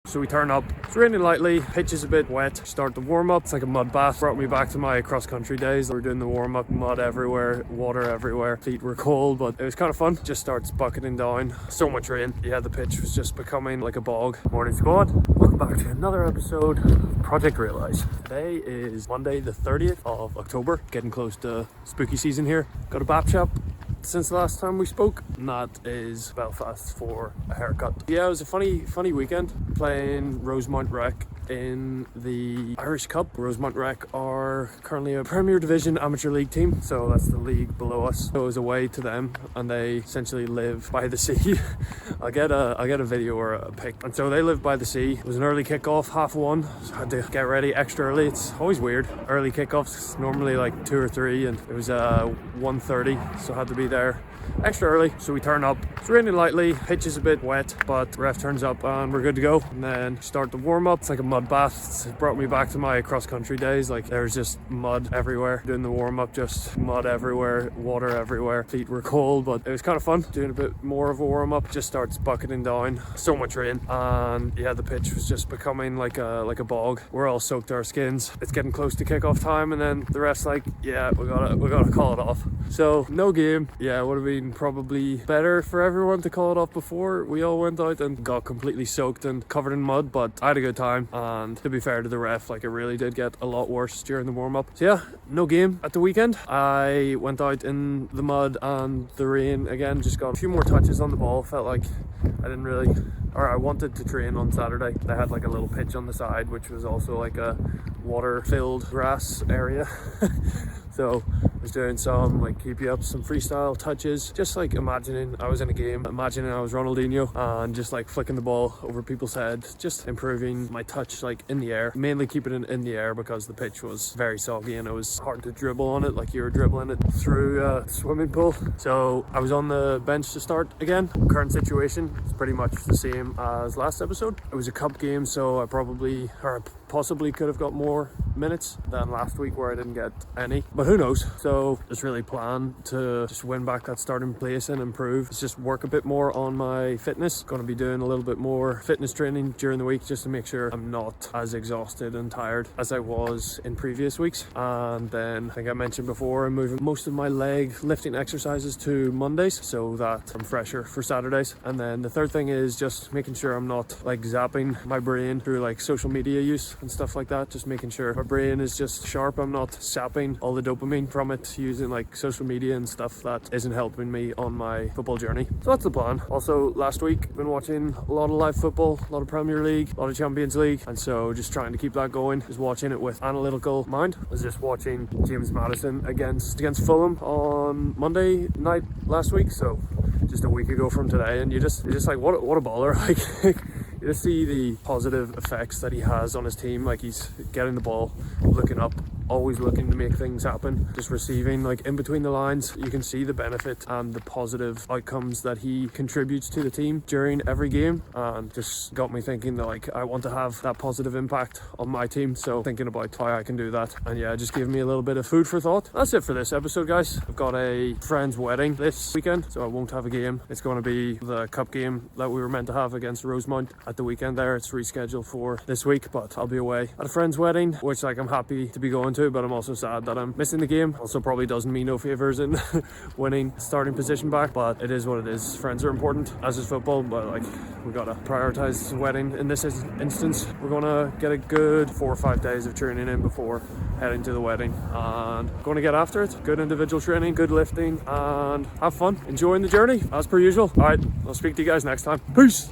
So we turn up, it's raining lightly, pitch is a bit wet, start the warm-up, it's like a mud bath. Brought me back to my cross-country days. We're doing the warm-up, mud everywhere, water everywhere, feet were cold, but it was kind of fun. Just starts bucketing down, so much rain. Yeah, the pitch was just becoming like a bog. Morning squad, welcome back to another episode of Project Realize. Today is Monday the 30th of October, getting close to spooky season here. Got a BAP shop since the last time we spoke, and that is Belfast for a haircut. Yeah, it was a funny weekend playing Rosemount Rec in the Irish Cup. Rosemount Rec are currently a Premier Division amateur league team, so that's the league below us. So it was away to them, and they essentially live by the sea. I'll get a video or a pic. And so they live by the sea. It was an early kickoff, 1:30. So I had to get ready extra early. It's always weird. Early kickoffs normally like 2 or 3, and it was 1:30, so I had to be there extra early. So we turn up, it's raining lightly, pitch is a bit wet, but ref turns up and we're good to go. And then start the warm-up, it's like a mud bath. It brought me back to my cross-country days. Like there's just mud everywhere. Doing the warm-up, just mud everywhere, water everywhere, feet were cold, but it was kind of fun. Doing a bit more of a warm-up, just starts bucketing down, so much rain, and yeah, the pitch was just becoming like a bog. We're all soaked to our skins. It's getting close to kickoff time, and then the ref's like, yeah, we gotta call it off. So no game. Yeah, it would have been probably better for everyone to call it off before we all went out and got completely soaked and covered in mud, but I had a good time. And to be fair to the ref, like it really did get a lot worse during the warm-up. So yeah, no game at the weekend. I went out in the mud and the rain again, just got a few more touches on the ball. Felt like I wanted to train on Saturday. They had like a little pitch on the side, which was also like a water-filled grass area. So I was doing some like keep you up, some freestyle touches, just like imagining I was in a game, imagining I was Ronaldinho and just like flicking the ball over people's head, just improving my touch like in the air, mainly keeping it in the air because the pitch was very soggy and it was hard to dribble on it like you were dribbling it through a swimming pool. So I was on the bench to start again. Current situation is pretty much the same as last episode. It was a cup game, so I possibly could have got more minutes than last week where I didn't get any, but who knows. So just really plan to just win back that starting place and improve. It's just work a bit more on my fitness. Going to be doing a little bit more fitness training during the week just to make sure I'm not as exhausted and tired as I was in previous weeks. And then I think I mentioned before, I'm moving most of my leg lifting exercises to Mondays so that I'm fresher for Saturdays. And then the third thing is just making sure I'm not like zapping my brain through like social media use and stuff like that. Just making sure my brain is just sharp. I'm not sapping all the dopamine from it using like social media and stuff that isn't helping me on my football journey. So that's the plan. Also last week been watching a lot of live football, a lot of Premier League, a lot of Champions League, and so just trying to keep that going. Just watching it with analytical mind. I was just watching James Maddison against Fulham on Monday night last week, so just a week ago from today, and you're just like what a baller. Like you just see the positive effects that he has on his team. Like he's getting the ball, looking up, always looking to make things happen, just receiving like in between the lines. You can see the benefit and the positive outcomes that he contributes to the team during every game, and just got me thinking that like I want to have that positive impact on my team. So thinking about how I can do that, and yeah, just gave me a little bit of food for thought. That's it for this episode, guys. I've got a friend's wedding this weekend, so I won't have a game. It's going to be the cup game that we were meant to have against Rosemount at the weekend there. It's rescheduled for this week, but I'll be away at a friend's wedding, which like I'm happy to be going to, but I'm also sad that I'm missing the game. Also probably doesn't mean no favors in winning starting position back, but it is what it is. Friends are important, as is football, but like we gotta prioritize the wedding in this instance. We're gonna get a good 4 or 5 days of training in before heading to the wedding, and going to get after it. Good individual training, good lifting, and have fun enjoying the journey as per usual. All right, I'll speak to you guys next time. Peace.